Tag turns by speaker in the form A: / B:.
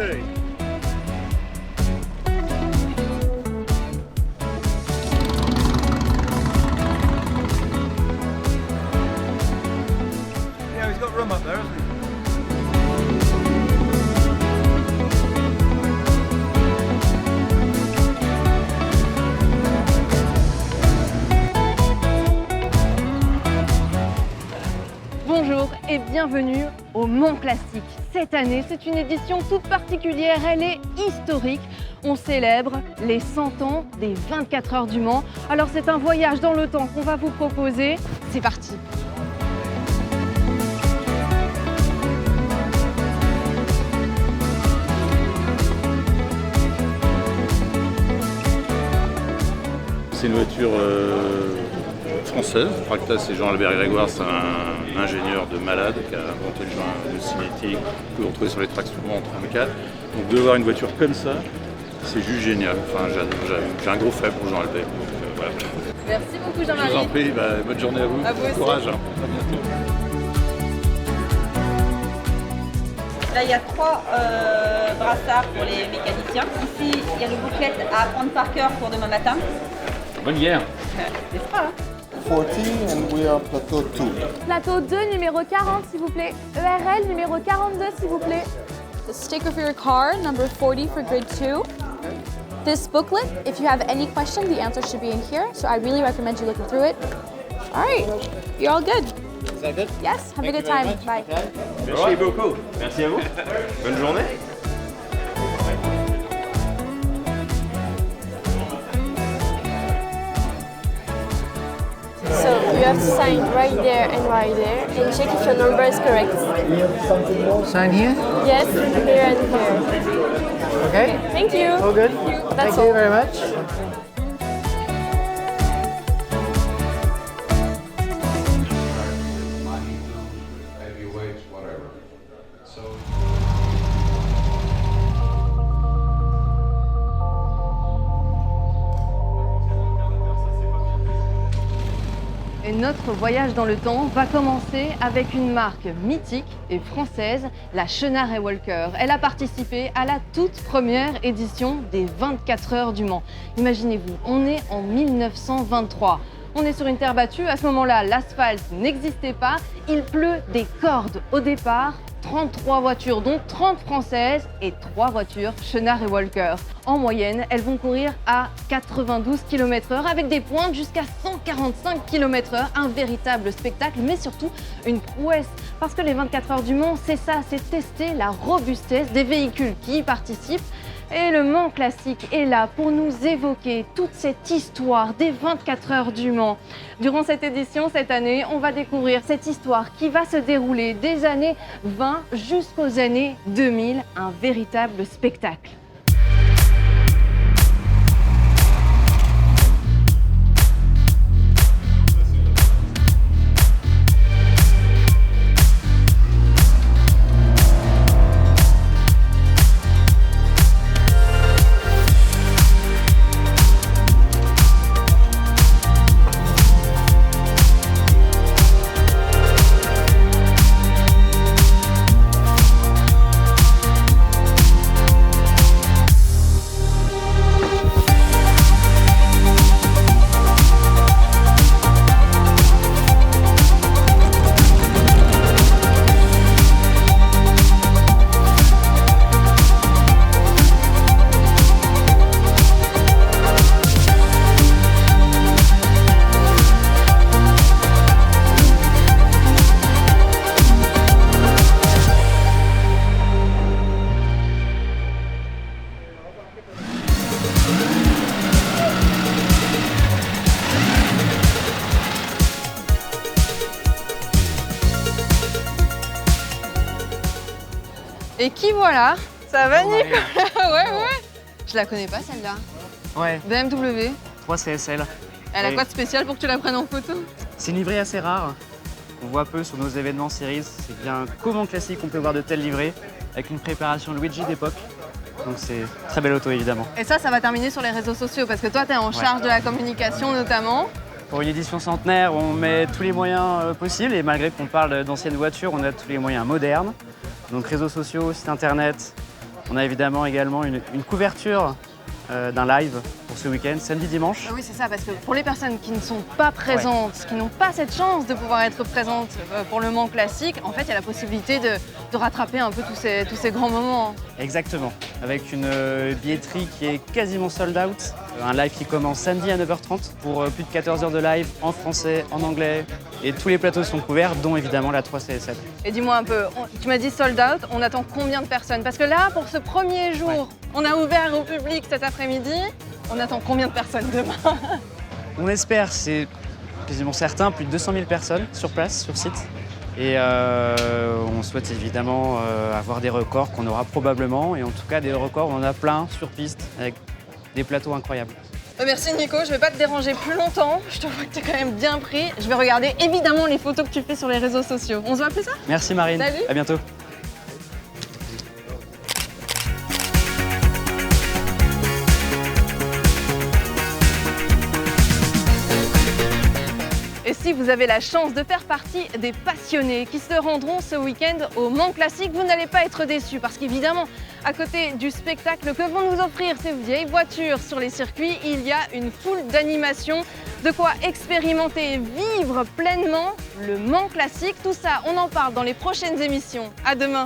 A: City. Yeah, he's got room up there, hasn't he?
B: Bonjour et bienvenue au Mans Classique. Cette année, c'est une édition toute particulière, elle est historique. On célèbre les 100 ans des 24 heures du Mans. Alors c'est un voyage dans le temps qu'on va vous proposer. C'est parti!
C: C'est une voiture française. Fractas, c'est Jean-Albert Grégoire, c'est un ingénieur de malade qui a inventé le cinétique que vous retrouvez sur les tracks souvent en 34. Donc de voir une voiture comme ça, c'est juste génial. Enfin, j'ai un gros faible pour Jean-Albert. Voilà.
B: Merci beaucoup
C: Je
B: Jean-Marie.
C: vous en prie, bonne journée à vous.
B: À vous aussi.
C: Courage. À bientôt.
D: Là, il y a 3 brassards pour les mécaniciens. Ici, il y a le booklet à apprendre par cœur pour demain matin.
E: Bonne guerre.
D: N'est-ce pas, hein?
F: 14 and we are plateau 2.
G: Plateau 2, numéro 40, s'il vous plaît. ERL, numéro 42, s'il vous plaît. The sticker for your car, number 40 for grid 2. This booklet, if you have any question, the answer should be in here. So I really recommend you looking through it. All right, you're all good.
F: Is that good?
G: Yes, have a good time. Bye.
E: Merci beaucoup. Merci à vous. Bonne journée.
G: So you have to sign right there and check if your number is correct.
H: Sign here?
G: Yes, here and here.
H: Okay.
G: Thank you.
H: All good?
G: That's
H: Thank
G: all.
H: you very much.
I: Heavyweights, whatever. So.
B: Et notre voyage dans le temps va commencer avec une marque mythique et française, la Chenard & Walker. Elle a participé à la toute première édition des 24 heures du Mans. Imaginez-vous, on est en 1923. On est sur une terre battue, à ce moment-là, l'asphalte n'existait pas. Il pleut des cordes au départ. 33 voitures, dont 30 françaises et 3 voitures Chenard & Walker. En moyenne, elles vont courir à 92 km/h avec des pointes jusqu'à 145 km/h. Un véritable spectacle, mais surtout une prouesse. Parce que les 24 heures du Mans, c'est ça, c'est tester la robustesse des véhicules qui y participent. Et le Mans Classique est là pour nous évoquer toute cette histoire des 24 heures du Mans. Durant cette édition, cette année, on va découvrir cette histoire qui va se dérouler des années 20 jusqu'aux années 2000, un véritable spectacle. Et qui voilà? Ça va Nicolas? Ouais. Je la connais pas celle-là.
H: Ouais,
B: BMW.
H: 3 CSL.
B: Elle a
H: Oui.
B: quoi de spécial pour que tu la prennes en photo?
H: C'est une livrée assez rare. On voit peu sur nos événements series. C'est bien comment classique on peut voir de telles livrées avec une préparation Luigi d'époque. Donc c'est très belle auto évidemment.
B: Et ça va terminer sur les réseaux sociaux parce que toi, tu es en charge de la communication notamment.
H: Pour une édition centenaire, on met tous les moyens possibles et malgré qu'on parle d'anciennes voitures, on a tous les moyens modernes. Donc réseaux sociaux, site internet, On a évidemment également une couverture d'un live pour ce week-end, samedi-dimanche.
B: Oui, c'est ça, parce que pour les personnes qui ne sont pas présentes, qui n'ont pas cette chance de pouvoir être présentes pour le Mans Classique, en fait, il y a la possibilité de rattraper un peu tous ces grands moments.
H: Exactement, avec une billetterie qui est quasiment sold out. Un live qui commence samedi à 9h30 pour plus de 14 heures de live en français, en anglais. Et tous les plateaux sont couverts, dont évidemment la 3CSL.
B: Et dis-moi un peu, tu m'as dit sold out, on attend combien de personnes? Parce que là, pour ce premier jour, on a ouvert au public cet après-midi, on attend combien de personnes demain?
H: On espère, c'est quasiment certain, plus de 200 000 personnes sur place, sur site. Et on souhaite évidemment avoir des records qu'on aura probablement, et en tout cas des records, on en a plein sur piste, avec des plateaux incroyables.
B: Merci Nico, je vais pas te déranger plus longtemps, je te vois que tu es quand même bien pris. Je vais regarder évidemment les photos que tu fais sur les réseaux sociaux. On se voit plus tard?
H: Merci Marine,
B: Salut.
H: à bientôt.
B: Et si vous avez la chance de faire partie des passionnés qui se rendront ce week-end au Mans Classique, vous n'allez pas être déçus parce qu'évidemment, à côté du spectacle que vont nous offrir ces vieilles voitures sur les circuits, il y a une foule d'animations, de quoi expérimenter et vivre pleinement le Mans Classique. Tout ça, on en parle dans les prochaines émissions. À demain.